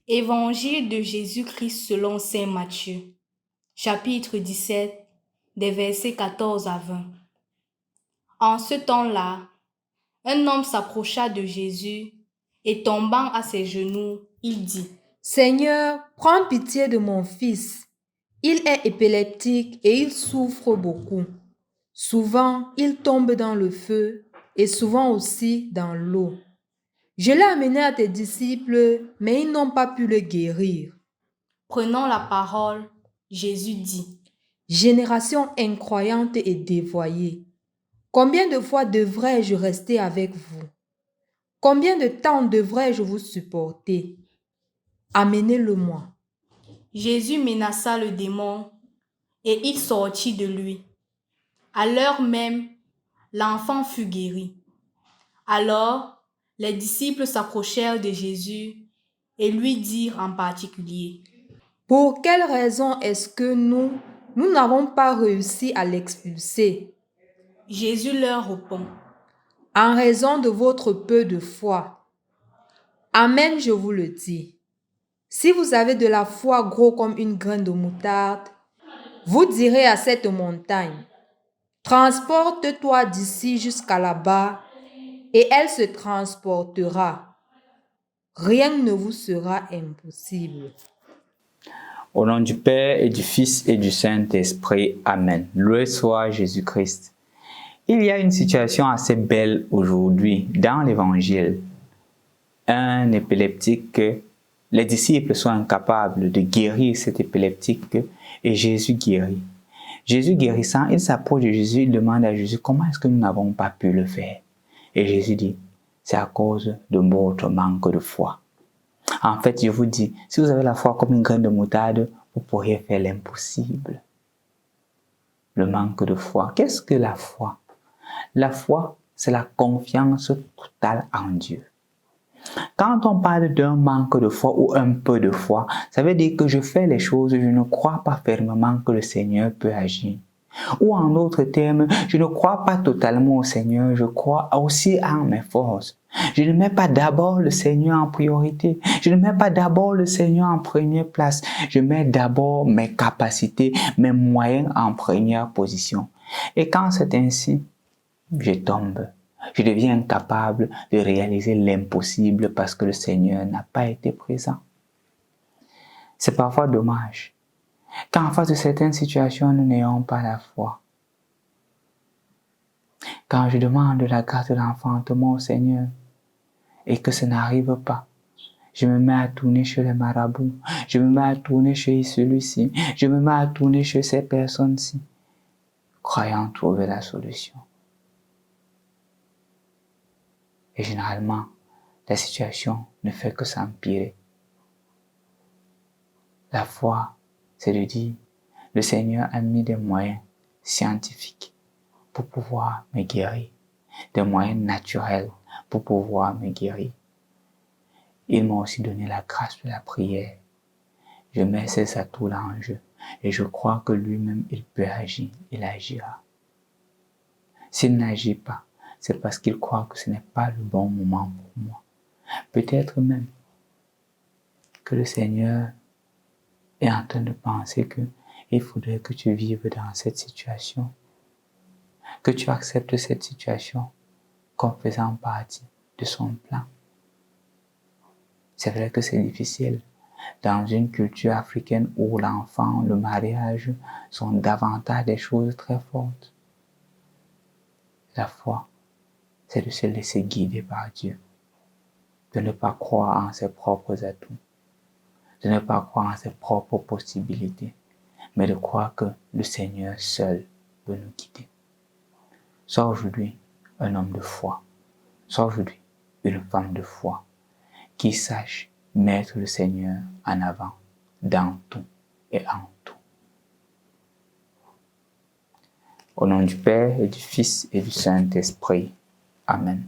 Évangile de Jésus-Christ selon saint Matthieu, chapitre 17, des versets 14 à 20. En ce temps-là, un homme s'approcha de Jésus et tombant à ses genoux, il dit: Seigneur, prends pitié de mon fils. Il est épileptique et il souffre beaucoup. Souvent, il tombe dans le feu et souvent aussi dans l'eau. Je l'ai amené à tes disciples, mais ils n'ont pas pu le guérir. Prenant la parole, Jésus dit: Génération incroyante et dévoyée, combien de fois devrais-je rester avec vous? Combien de temps devrais-je vous supporter? Amenez-le-moi. Jésus menaça le démon et il sortit de lui. À l'heure même, l'enfant fut guéri. Alors, les disciples s'approchèrent de Jésus et lui dirent en particulier: Pour quelle raison est-ce que nous n'avons pas réussi à l'expulser? Jésus leur répond: En raison de votre peu de foi. Amen, je vous le dis. Si vous avez de la foi gros comme une graine de moutarde, vous direz à cette montagne: transporte-toi d'ici jusqu'à là-bas, et elle se transportera. Rien ne vous sera impossible. Au nom du Père et du Fils et du Saint-Esprit. Amen. Loué soit Jésus-Christ. Il y a une situation assez belle aujourd'hui dans l'Évangile. Un épileptique, les disciples sont incapables de guérir cet épileptique et Jésus guérit. Jésus guérissant, il s'approche de Jésus, il demande à Jésus: comment est-ce que nous n'avons pas pu le faire? Et Jésus dit: c'est à cause de votre manque de foi. En fait, je vous dis, si vous avez la foi comme une graine de moutarde, vous pourriez faire l'impossible. Le manque de foi. Qu'est-ce que la foi? La foi, c'est la confiance totale en Dieu. Quand on parle d'un manque de foi ou un peu de foi, ça veut dire que je fais les choses, je ne crois pas fermement que le Seigneur peut agir. Ou en d'autres termes, je ne crois pas totalement au Seigneur, je crois aussi en mes forces. Je ne mets pas d'abord le Seigneur en priorité. Je ne mets pas d'abord le Seigneur en première place. Je mets d'abord mes capacités, mes moyens en première position. Et quand c'est ainsi, je tombe. Je deviens incapable de réaliser l'impossible parce que le Seigneur n'a pas été présent. C'est parfois dommage qu'en face de certaines situations, nous n'ayons pas la foi. Quand je demande la grâce de l'enfantement au Seigneur et que ça n'arrive pas, je me mets à tourner chez les marabouts, je me mets à tourner chez celui-ci, je me mets à tourner chez ces personnes-ci, croyant trouver la solution. Et généralement, la situation ne fait que s'empirer. La foi, c'est de dire: le Seigneur a mis des moyens scientifiques pour pouvoir me guérir, des moyens naturels pour pouvoir me guérir. Il m'a aussi donné la grâce de la prière. Je mets ces atouts-là en jeu et je crois que lui-même, il peut agir, il agira. S'il n'agit pas, c'est parce qu'il croit que ce n'est pas le bon moment pour moi. Peut-être même que le Seigneur est en train de penser qu'il faudrait que tu vives dans cette situation, que tu acceptes cette situation comme faisant partie de son plan. C'est vrai que c'est difficile. Dans une culture africaine où l'enfant, le mariage sont davantage des choses très fortes. La foi, c'est de se laisser guider par Dieu, de ne pas croire en ses propres atouts, de ne pas croire en ses propres possibilités, mais de croire que le Seigneur seul peut nous guider. Sois aujourd'hui un homme de foi, sois aujourd'hui une femme de foi, qui sache mettre le Seigneur en avant dans tout et en tout. Au nom du Père et du Fils et du Saint-Esprit. Amen.